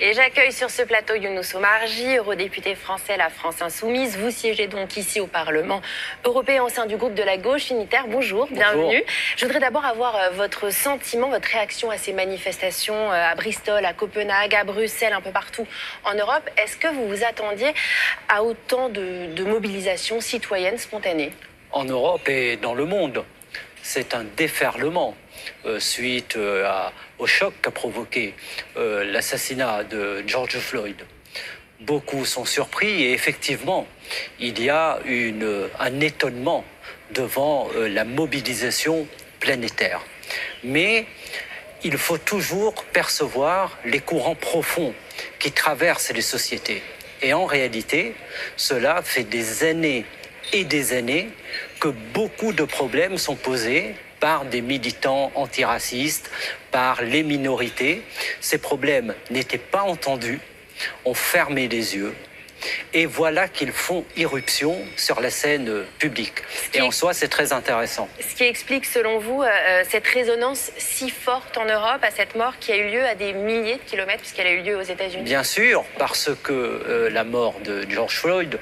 Et j'accueille sur ce plateau Younous Omarjee, eurodéputé français La France Insoumise. Vous siégez donc ici au Parlement européen au sein du groupe de la gauche unitaire. Bonjour, bienvenue. Je voudrais d'abord avoir votre sentiment, votre réaction à ces manifestations à Bristol, à Copenhague, à Bruxelles, un peu partout en Europe. Est-ce que vous vous attendiez à autant de mobilisations citoyennes spontanées? En Europe et dans le monde, c'est un déferlement suite au choc qu'a provoqué l'assassinat de George Floyd. Beaucoup sont surpris et effectivement, il y a un étonnement devant la mobilisation planétaire. Mais il faut toujours percevoir les courants profonds qui traversent les sociétés. Et en réalité, cela fait des années et des années que beaucoup de problèmes sont posés par des militants antiracistes, par les minorités. Ces problèmes n'étaient pas entendus, ont fermé les yeux. Et voilà qu'ils font irruption sur la scène publique. Et en soi, c'est très intéressant. Ce qui explique, selon vous, cette résonance si forte en Europe à cette mort qui a eu lieu à des milliers de kilomètres, puisqu'elle a eu lieu aux États-Unis. Bien sûr, parce que la mort de George Floyd,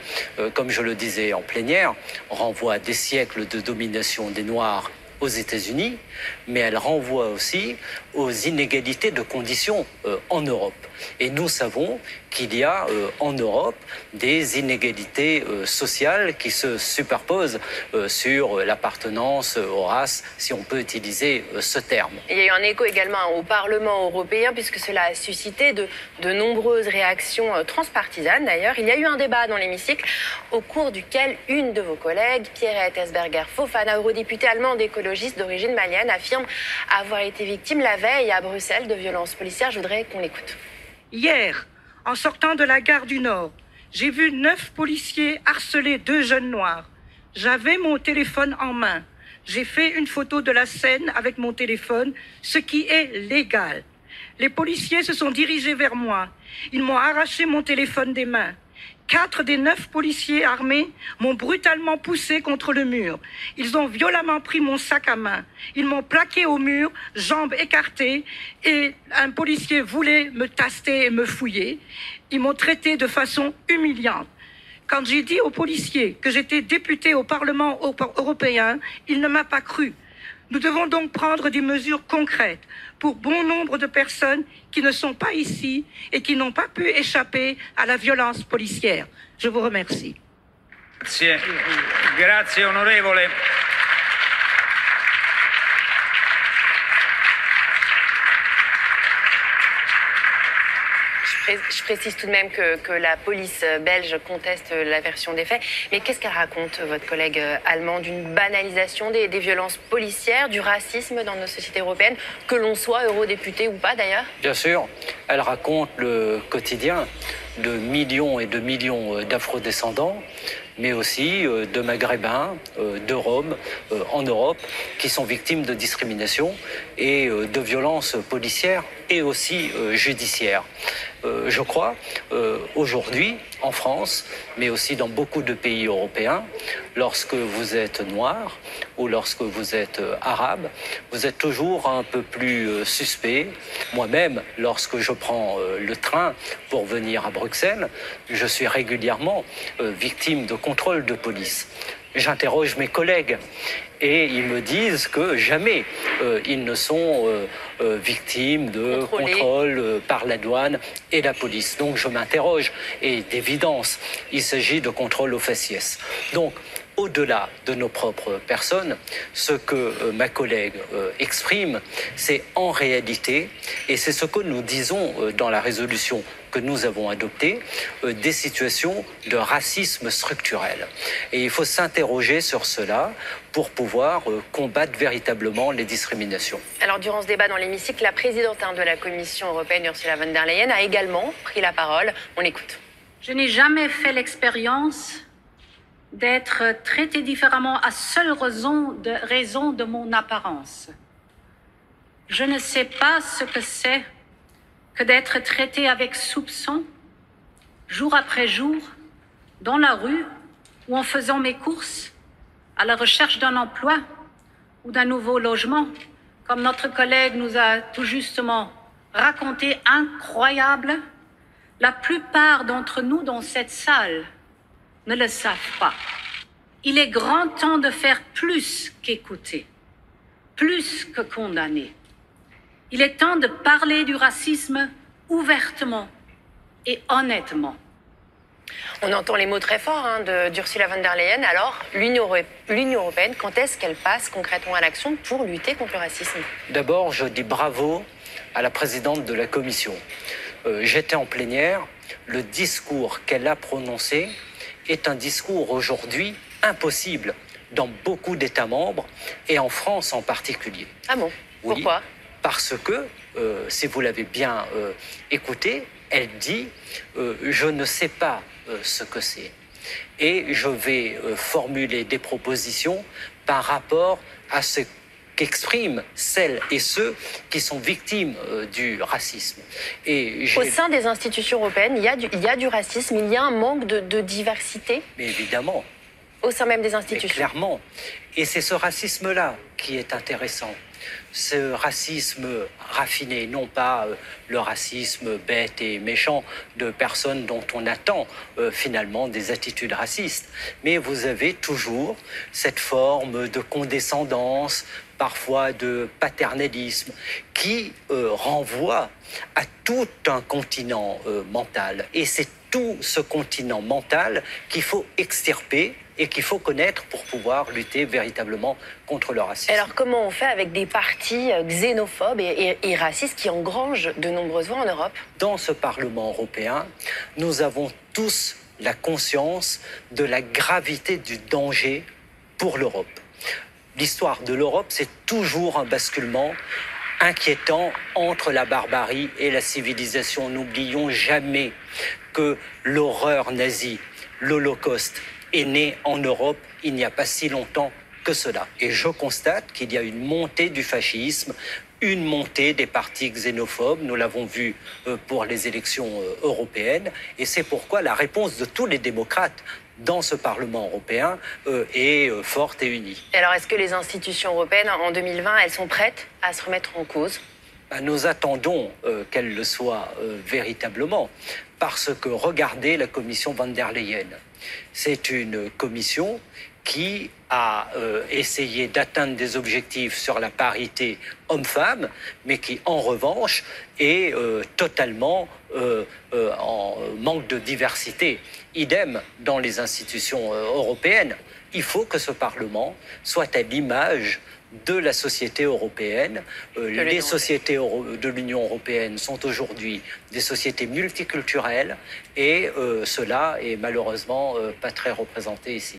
comme je le disais en plénière, renvoie à des siècles de domination des Noirs aux États-Unis, mais elle renvoie aussi aux inégalités de conditions en Europe. Et nous savons qu'il y a en Europe des inégalités sociales qui se superposent sur l'appartenance aux races, si on peut utiliser ce terme. Il y a eu un écho également au Parlement européen, puisque cela a suscité de nombreuses réactions transpartisanes d'ailleurs. Il y a eu un débat dans l'hémicycle au cours duquel une de vos collègues, Pierrette Esberger-Fofana, eurodéputée allemande écologiste d'origine malienne, affirme avoir été victime la veille à Bruxelles de violences policières. Je voudrais qu'on l'écoute. Hier, en sortant de la gare du Nord, j'ai vu 9 policiers harceler 2 jeunes noirs. J'avais mon téléphone en main. J'ai fait une photo de la scène avec mon téléphone, ce qui est légal. Les policiers se sont dirigés vers moi. Ils m'ont arraché mon téléphone des mains. 4 des 9 policiers armés m'ont brutalement poussé contre le mur. Ils ont violemment pris mon sac à main. Ils m'ont plaqué au mur, jambes écartées, et un policier voulait me taster et me fouiller. Ils m'ont traité de façon humiliante. Quand j'ai dit aux policiers que j'étais député au Parlement européen, il ne m'a pas cru. Nous devons donc prendre des mesures concrètes pour bon nombre de personnes qui ne sont pas ici et qui n'ont pas pu échapper à la violence policière. Je vous remercie. Grazie. Grazie, onorevole. Je précise tout de même que la police belge conteste la version des faits. Mais qu'est-ce qu'elle raconte, votre collègue allemand, d'une banalisation des violences policières, du racisme dans nos sociétés européennes, que l'on soit eurodéputé ou pas d'ailleurs? Bien sûr, elle raconte le quotidien de millions et de millions d'afro-descendants, mais aussi de Maghrébins, de Roms en Europe, qui sont victimes de discrimination et de violences policières et aussi judiciaires. Je crois, aujourd'hui, en France, mais aussi dans beaucoup de pays européens, lorsque vous êtes noir ou lorsque vous êtes arabe, vous êtes toujours un peu plus suspect. Moi-même, lorsque je prends le train pour venir à Bruxelles, je suis régulièrement victime de contrôle de police. J'interroge mes collègues et ils me disent que jamais ils ne sont victimes de contrôle par la douane et la police. Donc je m'interroge et d'évidence, il s'agit de contrôle aux faciès. Donc, au-delà de nos propres personnes, ce que ma collègue exprime, c'est en réalité, et c'est ce que nous disons dans la résolution que nous avons adoptée, des situations de racisme structurel. Et il faut s'interroger sur cela pour pouvoir combattre véritablement les discriminations. Alors, durant ce débat dans l'hémicycle, la présidente de la Commission européenne, Ursula von der Leyen, a également pris la parole. On l'écoute. Je n'ai jamais fait l'expérience d'être traité différemment à seule raison de mon apparence. Je ne sais pas ce que c'est que d'être traité avec soupçon, jour après jour, dans la rue ou en faisant mes courses, à la recherche d'un emploi ou d'un nouveau logement, comme notre collègue nous a tout justement raconté incroyable La plupart d'entre nous dans cette salle ne le savent pas. Il est grand temps de faire plus qu'écouter, plus que condamner. Il est temps de parler du racisme ouvertement et honnêtement. On entend les mots très forts d'Ursula von der Leyen. Alors, l'Union européenne, quand est-ce qu'elle passe concrètement à l'action pour lutter contre le racisme? D'abord, je dis bravo à la présidente de la Commission. J'étais en plénière. Le discours qu'elle a prononcé est un discours aujourd'hui impossible dans beaucoup d'États membres et en France en particulier. Ah bon? Oui, pourquoi? Parce que, si vous l'avez bien écouté, elle dit je ne sais pas ce que c'est. Et je vais formuler des propositions par rapport à ce qu'expriment celles et ceux qui sont victimes du racisme. Et au sein des institutions européennes, il y a du racisme, il y a un manque de diversité? Mais évidemment. Au sein même des institutions? Mais clairement. Et c'est ce racisme-là qui est intéressant. Ce racisme raffiné, non pas le racisme bête et méchant de personnes dont on attend finalement des attitudes racistes. Mais vous avez toujours cette forme de condescendance, parfois de paternalisme, qui renvoie à tout un continent mental. Et c'est tout ce continent mental qu'il faut extirper et qu'il faut connaître pour pouvoir lutter véritablement contre le racisme. Alors comment on fait avec des partis xénophobes et racistes qui engrangent de nombreuses voix en Europe? Dans ce Parlement européen, nous avons tous la conscience de la gravité du danger pour l'Europe. L'histoire de l'Europe, c'est toujours un basculement inquiétant entre la barbarie et la civilisation. N'oublions jamais que l'horreur nazie, l'Holocauste, est né en Europe il n'y a pas si longtemps que cela. Et je constate qu'il y a une montée du fascisme, une montée des partis xénophobes. Nous l'avons vu pour les élections européennes. Et c'est pourquoi la réponse de tous les démocrates dans ce Parlement européen est forte et unie. Alors est-ce que les institutions européennes en 2020, elles sont prêtes à se remettre en cause? Nous attendons qu'elles le soient véritablement, parce que regardez la commission von der Leyen. C'est une commission qui a essayé d'atteindre des objectifs sur la parité homme-femme, mais qui, en revanche, est totalement en manque de diversité. Idem dans les institutions européennes. Il faut que ce Parlement soit à l'image de la société européenne. Les sociétés de l'Union européenne sont aujourd'hui des sociétés multiculturelles et cela est malheureusement pas très représenté ici.